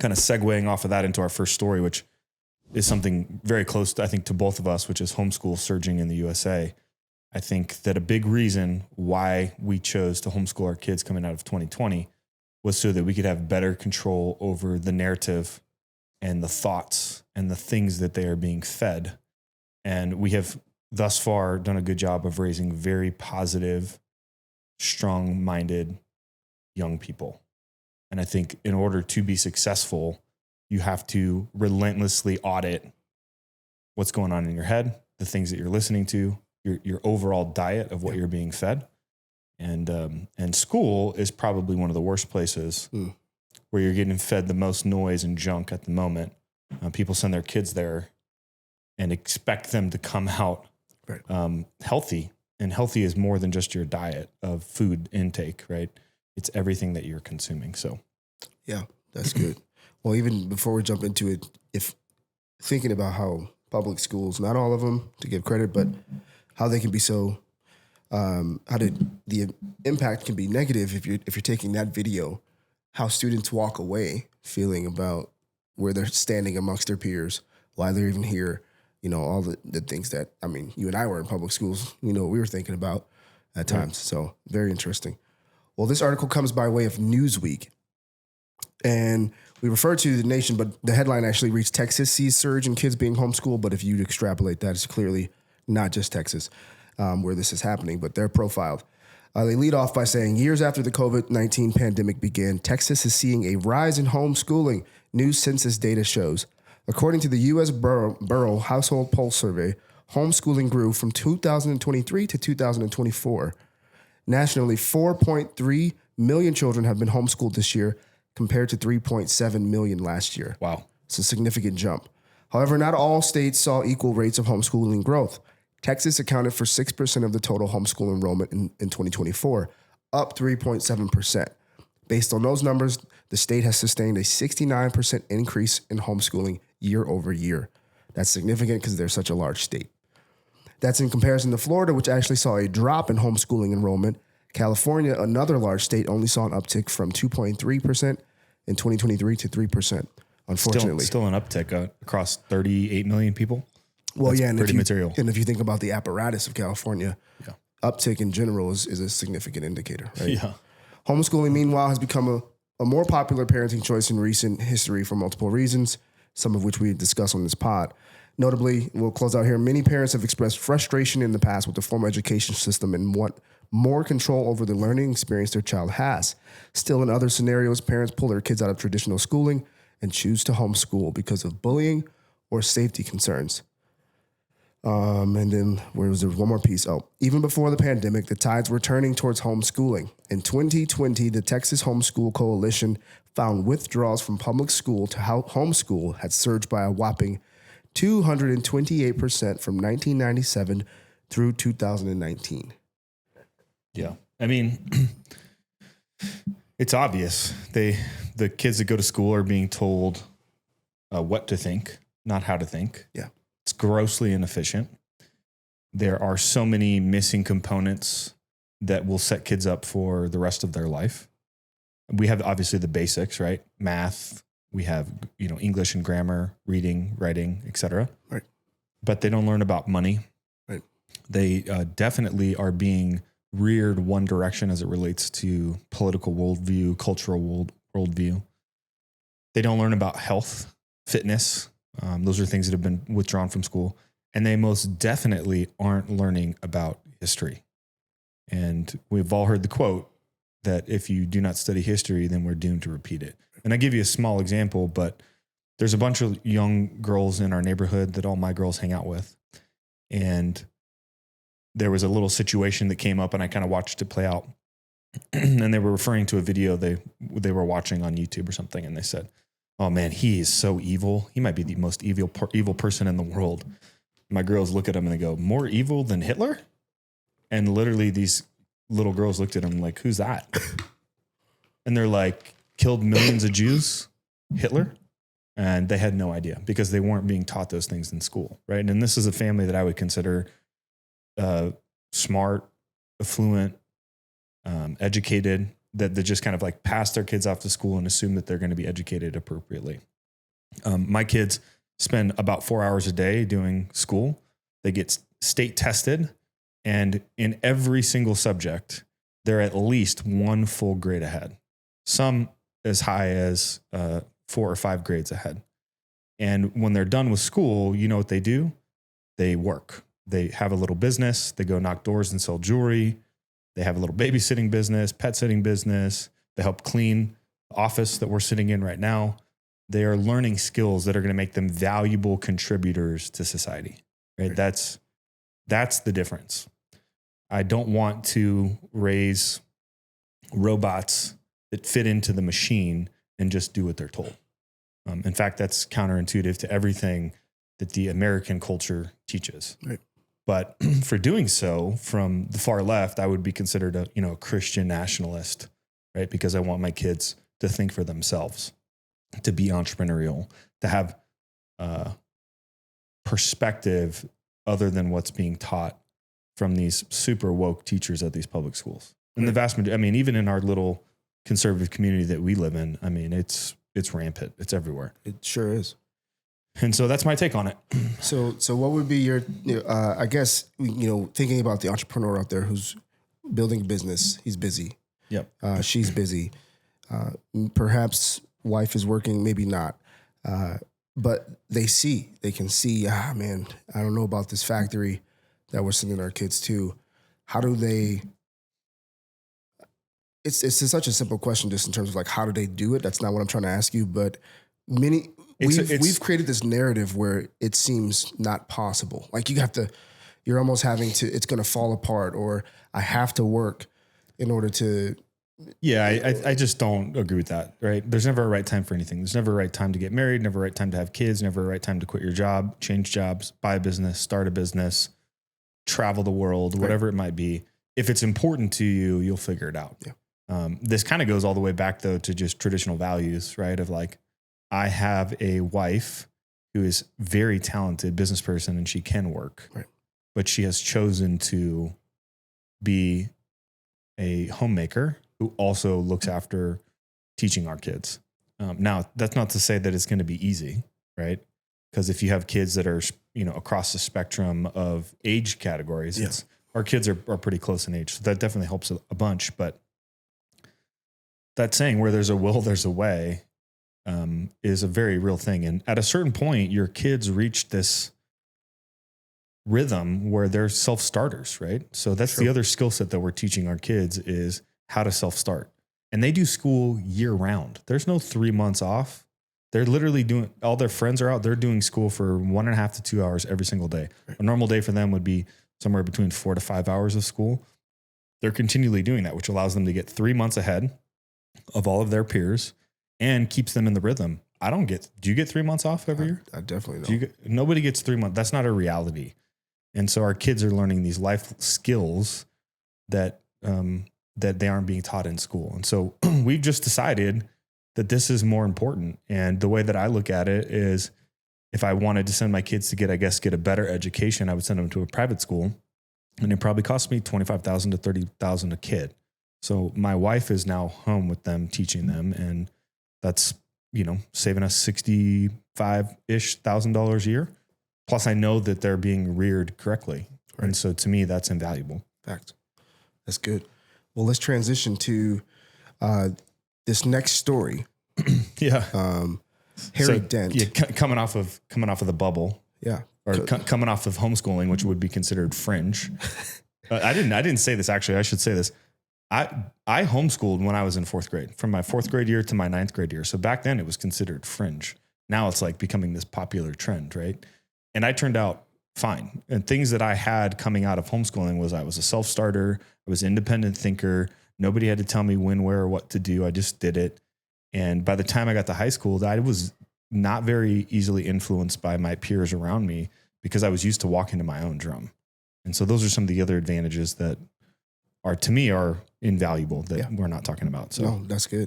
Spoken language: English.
kind of segueing off of that into our first story, which is something very close to, I think, to both of us, which is homeschool surging in the USA. I think that a big reason why we chose to homeschool our kids coming out of 2020 was so that we could have better control over the narrative and the thoughts and the things that they are being fed. And we have thus far done a good job of raising very positive, strong-minded young people. And I think in order to be successful, you have to relentlessly audit what's going on in your head, the things that you're listening to, your overall diet of what you're being fed. And school is probably one of the worst places where you're getting fed the most noise and junk at the moment. People send their kids there and expect them to come out healthy. And healthy is more than just your diet of food intake, right? It's everything that you're consuming. So, yeah, that's good. Well, even before we jump into it, if thinking about how public schools, not all of them to give credit, but how they can be so, the impact can be negative if you're taking that video, how students walk away feeling about where they're standing amongst their peers, why they're even here, all the things that, I mean, you and I were in public schools, what we were thinking about at times. So very interesting. Well, this article comes by way of Newsweek. And we refer to the nation, but the headline actually reads, Texas sees surge in kids being homeschooled. But if you extrapolate that, it's clearly not just Texas where this is happening, but they're profiled. They lead off by saying, years after the COVID-19 pandemic began, Texas is seeing a rise in homeschooling, new census data shows. According to the U.S. Borough Household Pulse Survey, homeschooling grew from 2023 to 2024. Nationally, 4.3 million children have been homeschooled this year, compared to 3.7 million last year. Wow. It's a significant jump. However, not all states saw equal rates of homeschooling growth. Texas accounted for 6% of the total homeschool enrollment in 2024, up 3.7%. Based on those numbers, the state has sustained a 69% increase in homeschooling year over year. That's significant because they're such a large state. That's in comparison to Florida, which actually saw a drop in homeschooling enrollment. California, another large state, only saw an uptick from 2.3% in 2023 to 3%, unfortunately. Still an uptick across 38 million people. Well, That's yeah, and pretty material. And if you think about the apparatus of California, uptick in general is a significant indicator, right? Yeah. Homeschooling, meanwhile, has become a more popular parenting choice in recent history for multiple reasons, some of which we discuss on this pod. Notably, we'll close out here, many parents have expressed frustration in the past with the formal education system and want more control over the learning experience their child has. Still, in other scenarios, parents pull their kids out of traditional schooling and choose to homeschool because of bullying or safety concerns. And then there was one more piece. Even before the pandemic, the tides were turning towards homeschooling. In 2020, the Texas Homeschool Coalition found withdrawals from public school to homeschool had surged by a whopping 228% from 1997 through 2019. Yeah. I mean, it's obvious. The kids that go to school are being told what to think, not how to think. Yeah. It's grossly inefficient. There are so many missing components that will set kids up for the rest of their life. We have obviously the basics, right? Math. We have, English and grammar, reading, writing, etc. Right. But they don't learn about money. Right. They definitely are being reared one direction as it relates to political worldview, cultural worldview. They don't learn about health, fitness. Those are things that have been withdrawn from school. And they most definitely aren't learning about history. And we've all heard the quote that if you do not study history, then we're doomed to repeat it. And I give you a small example, but there's a bunch of young girls in our neighborhood that all my girls hang out with. And there was a little situation that came up and I kind of watched it play out. And they were referring to a video they were watching on YouTube or something. And they said, oh man, he is so evil. He might be the most evil person in the world. My girls look at him and they go, more evil than Hitler? And literally these little girls looked at him like, who's that? And they're like, killed millions of Jews, Hitler? And they had no idea because they weren't being taught those things in school, right? And this is a family that I would consider smart, affluent, educated. that just kind of like pass their kids off to school and assume that they're going to be educated appropriately. My kids spend about 4 hours a day doing school. They get state tested, and in every single subject, they're at least one full grade ahead. Some as high as 4 or 5 grades ahead. And when they're done with school, you know what they do? They work. They have a little business. They go knock doors and sell jewelry. They have a little babysitting business, pet sitting business. They help clean the office that we're sitting in right now. They are learning skills that are going to make them valuable contributors to society, right? That's the difference. I don't want to raise robots that fit into the machine and just do what they're told. In fact, that's counterintuitive to everything that the American culture teaches. Right. But for doing so, from the far left, I would be considered a Christian nationalist, right? Because I want my kids to think for themselves, to be entrepreneurial, to have perspective other than what's being taught from these super woke teachers at these public schools. And the vast majority, I mean, even in our little conservative community that we live in, I mean, it's rampant. It's everywhere. It sure is. And so that's my take on it. So what would be your, I guess, thinking about the entrepreneur out there who's building a business, he's busy. Yep. She's busy. Perhaps wife is working, maybe not. But they can see, man, I don't know about this factory that we're sending our kids to. How do they, it's such a simple question just in terms of like, how do they do it? That's not what I'm trying to ask you, but we've created this narrative where it seems not possible. Like you're almost having to, it's going to fall apart, or I have to work in order to. Yeah, I just don't agree with that, right? There's never a right time for anything. There's never a right time to get married, never a right time to have kids, never a right time to quit your job, change jobs, buy a business, start a business, travel the world, whatever it might be. If it's important to you, you'll figure it out. Yeah. This kind of goes all the way back though to just traditional values, right? Of like, I have a wife who is very talented business person and she can work, right, but she has chosen to be a homemaker who also looks after teaching our kids. Now, that's not to say that it's going to be easy, right? Because if you have kids that are, across the spectrum of age categories, our kids are pretty close in age. So that definitely helps a bunch. But that saying, where there's a will, there's a way, is a very real thing. And at a certain point, your kids reach this rhythm where they're self-starters, right? So that's the other skill set that we're teaching our kids is how to self-start. And they do school year round. There's no 3 months off. They're literally doing, all their friends are out. They're doing school for 1.5 to 2 hours every single day. A normal day for them would be somewhere between 4 to 5 hours of school. They're continually doing that, which allows them to get 3 months ahead of all of their peers and keeps them in the rhythm. Do you get 3 months off every year? I definitely don't. Nobody gets 3 months. That's not a reality. And so our kids are learning these life skills that they aren't being taught in school. And so we've just decided that this is more important. And the way that I look at it is if I wanted to send my kids to get a better education, I would send them to a private school, and it probably cost me $25,000 to $30,000 a kid. So my wife is now home with them, teaching them, and that's, saving us $65,000 a year. Plus I know that they're being reared correctly. Right. And so to me, that's invaluable. Fact. That's good. Well, let's transition to this next story. Yeah. Harry Dent. Yeah, coming off of the bubble. Yeah. Or coming off of homeschooling, which would be considered fringe. I didn't say this, actually. I should say this. I homeschooled when I was in 4th grade, from my 4th grade year to my 9th grade year. So back then it was considered fringe. Now it's like becoming this popular trend, right? And I turned out fine. And things that I had coming out of homeschooling was I was a self-starter. I was an independent thinker. Nobody had to tell me when, where, or what to do. I just did it. And by the time I got to high school, I was not very easily influenced by my peers around me because I was used to walking to my own drum. And so those are some of the other advantages that to me are invaluable that we're not talking about. So no, that's good.